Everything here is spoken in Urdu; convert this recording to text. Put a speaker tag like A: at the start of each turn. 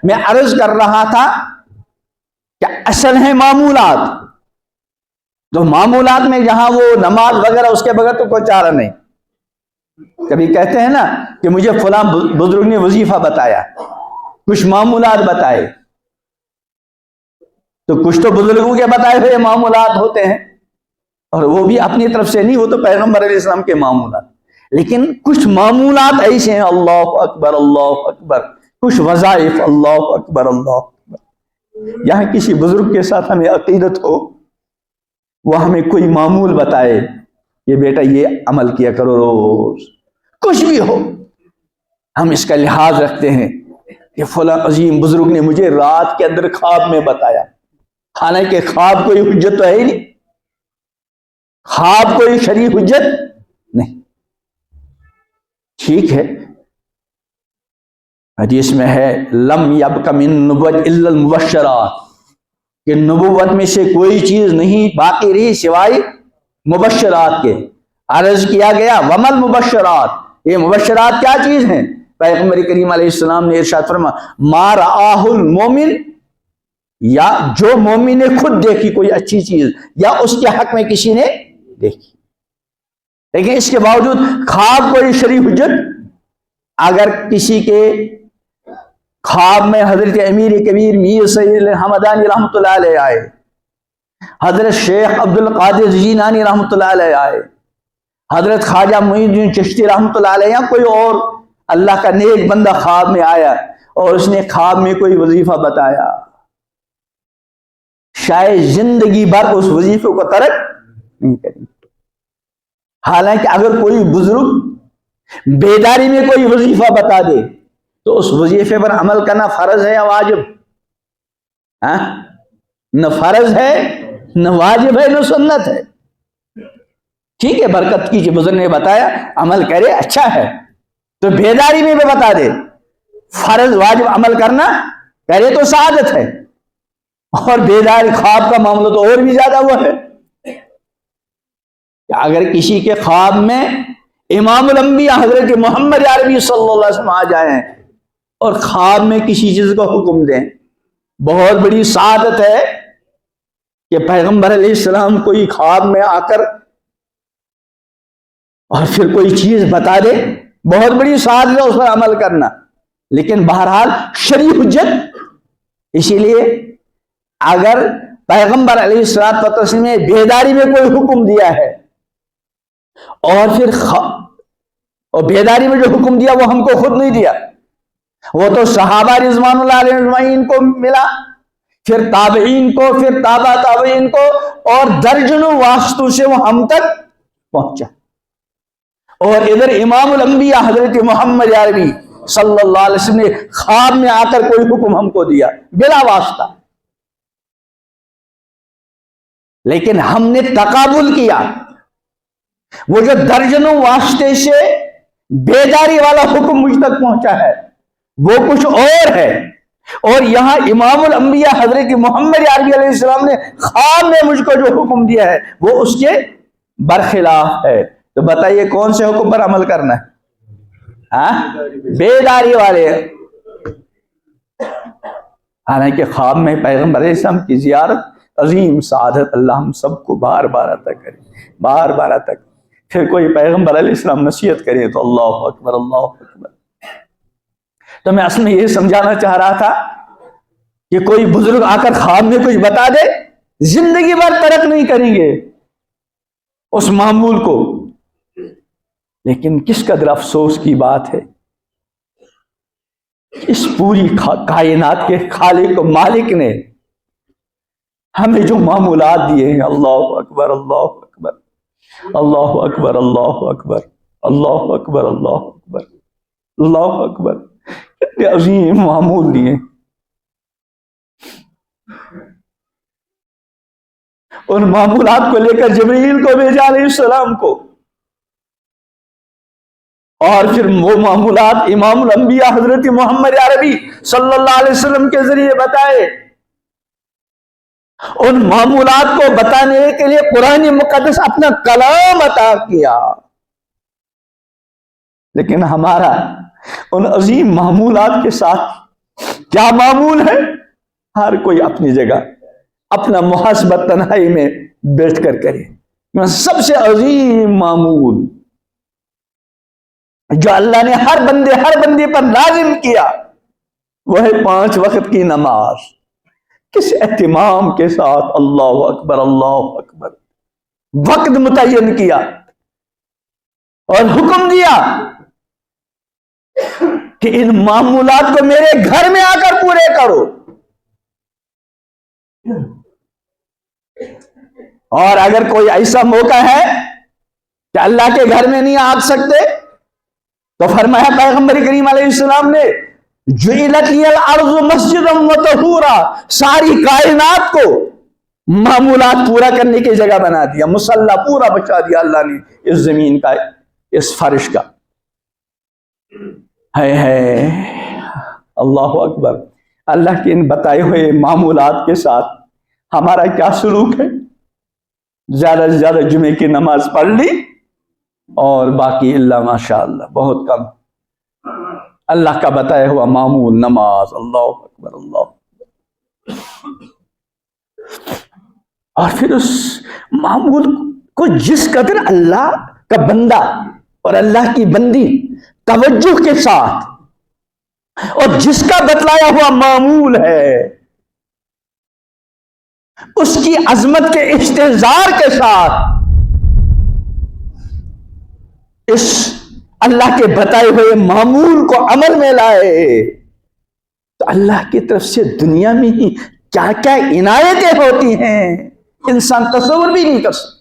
A: میں عرض کر رہا تھا کہ اصل ہے معمولات، تو معمولات میں جہاں وہ نماز وغیرہ اس کے بغیر تو کوئی چارہ نہیں. کبھی کہتے ہیں نا کہ مجھے فلاں بزرگ نے وظیفہ بتایا، کچھ معمولات بتائے، تو کچھ تو بزرگوں کے بتائے ہوئے معمولات ہوتے ہیں، اور وہ بھی اپنی طرف سے نہیں، وہ تو پیغمبر علیہ السلام کے معمولات. لیکن کچھ معمولات ایسے ہیں، اللہ اکبر اللہ اکبر، کچھ وظائف اللہ اکبر اللہ اکبر. یہاں کسی بزرگ کے ساتھ ہمیں عقیدت ہو، وہ ہمیں کوئی معمول بتائے کہ بیٹا یہ عمل کیا کرو روز، کچھ بھی ہو، ہم اس کا لحاظ رکھتے ہیں کہ فلاں عظیم بزرگ نے مجھے رات کے اندر خواب میں بتایا. حالانکہ خواب کوئی حجت تو ہے ہی نہیں، خواب کوئی شرعی حجت نہیں. ٹھیک ہے، حدیث میں ہے لم یبق من نبوت الا المبشرات، کہ نبوت میں سے کوئی چیز نہیں باقی رہی سوائے مبشرات کے. عرض کیا گیا ومل مبشرات، یہ مبشرات کیا چیز ہیں؟ پیغمبر کریم علیہ السلام نے ارشاد فرمایا ما رآہ المومن، یا جو مومن نے خود دیکھی کوئی اچھی چیز یا اس کے حق میں کسی نے دیکھی. لیکن اس کے باوجود خواب کوئی شرعی حجت. اگر کسی کے خواب میں حضرت امیر کبیر میر سید الحمدانی رحمۃ اللہ علیہ آئے، حضرت شیخ عبد القادر جیلانی رحمۃ اللہ علیہ آئے، حضرت خواجہ معین الدین چشتی رحمۃ اللہ علیہ، یا کوئی اور اللہ کا نیک بندہ خواب میں آیا اور اس نے خواب میں کوئی وظیفہ بتایا، شاید زندگی بھر اس وظیفے کو ترک نہیں کریں. حالانکہ اگر کوئی بزرگ بیداری میں کوئی وظیفہ بتا دے تو اس وظیفے پر عمل کرنا فرض ہے یا واجب؟ نہ فرض ہے نہ واجب ہے نہ سنت ہے. ٹھیک ہے، برکت کی جو بزرگ نے بتایا عمل کرے اچھا ہے، تو بیداری میں بھی بتا دے فرض واجب عمل کرنا کرے تو سعادت ہے. اور بیداری خواب کا معاملہ تو اور بھی زیادہ ہوا ہے. اگر کسی کے خواب میں امام الانبیاء حضرت محمد عربی صلی اللہ علیہ وسلم آ جائیں اور خواب میں کسی چیز کو حکم دیں، بہت بڑی سعادت ہے کہ پیغمبر علیہ السلام کوئی خواب میں آ کر اور پھر کوئی چیز بتا دے، بہت بڑی سعادت ہے اس پر عمل کرنا. لیکن بہرحال شرعی حجت. اسی لیے اگر پیغمبر علیہ السلام نے بیداری میں کوئی حکم دیا ہے اور پھر اور بیداری میں جو حکم دیا وہ ہم کو خود نہیں دیا، وہ تو صحابہ رضوان اللہ علیہ اجمعین کو ملا، پھر تابعین کو، پھر تابع تابعین کو، اور درجنوں واسطوں سے وہ ہم تک پہنچا. اور ادھر امام الانبیاء حضرت محمد عربی صلی اللہ علیہ وسلم نے خواب میں آ کر کوئی حکم ہم کو دیا بلا واسطہ، لیکن ہم نے تقابل کیا. وہ جو درجنوں واسطے سے بیداری والا حکم مجھ تک پہنچا ہے وہ کچھ اور ہے، اور یہاں امام الانبیاء حضرت محمد عربی علیہ السلام نے خواب میں مجھ کو جو حکم دیا ہے وہ اس کے برخلاف ہے. تو بتائیے کون سے حکم پر عمل کرنا ہے؟ بیداری والے. حالانکہ خواب میں پیغمبر علیہ السلام کی زیارت عظیم سعادت، اللہ ہم سب کو بار بار عطا کرے، بار بار عطا کرے. پھر کوئی پیغمبر علیہ السلام نصیحت کرے تو اللہ اکبر اللہ اکبر. تو میں اصل میں یہ سمجھانا چاہ رہا تھا کہ کوئی بزرگ آ کر خواب میں کچھ بتا دے، زندگی بھر ترک نہیں کریں گے اس معمول کو. لیکن کس قدر افسوس کی بات ہے، اس پوری کائنات کے خالق و مالک نے ہمیں جو معمولات دیے ہیں، اللہ اکبر اللہ اکبر اللہ اکبر اللہ اکبر اللہ اکبر اللہ اکبر اللہ اکبر، کتنے عظیم معمول دیے. ان معمولات کو لے کر جبرائیل کو بھیجا علیہ السلام کو، اور پھر وہ معمولات امام الانبیاء حضرت محمد عربی صلی اللہ علیہ وسلم کے ذریعے بتائے. ان معمولات کو بتانے کے لیے قرآن مقدس اپنا کلام عطا کیا. لیکن ہمارا ان عظیم معمولات کے ساتھ کیا معمول ہے؟ ہر کوئی اپنی جگہ اپنا محاسبہ تنہائی میں بیٹھ کر کرے. سب سے عظیم معمول جو اللہ نے ہر بندے پر لازم کیا وہ ہے 5 وقت کی نماز. کس اہتمام کے ساتھ اللہ اکبر اللہ اکبر وقت متعین کیا اور حکم دیا کہ ان معمولات کو میرے گھر میں آ کر پورے کرو. اور اگر کوئی ایسا موقع ہے کہ اللہ کے گھر میں نہیں آ سکتے تو فرمایا پیغمبر کریم علیہ السلام نے جعلت لی الارض مسجدا وطہورا، ساری کائنات کو معمولات پورا کرنے کی جگہ بنا دیا، مصلی پورا بچا دیا اللہ نے اس زمین کا، اس فرش کا. ہے اللہ اکبر. اللہ کے ان بتائے ہوئے معمولات کے ساتھ ہمارا کیا سلوک ہے؟ زیادہ سے زیادہ جمعے کی نماز پڑھ لی اور باقی اللہ ماشاء اللہ بہت کم. اللہ کا بتایا ہوا معمول نماز، اللہ اکبر اللہ اکبر. اور پھر اس معمول کو جس قدر اللہ کا بندہ اور اللہ کی بندی توجہ کے ساتھ اور جس کا بتلایا ہوا معمول ہے اس کی عظمت کے استحضار کے ساتھ اس اللہ کے بتائے ہوئے معمول کو عمل میں لائے تو اللہ کی طرف سے دنیا میں ہی کیا کیا عنایتیں ہوتی ہیں انسان تصور بھی نہیں کر سکتا.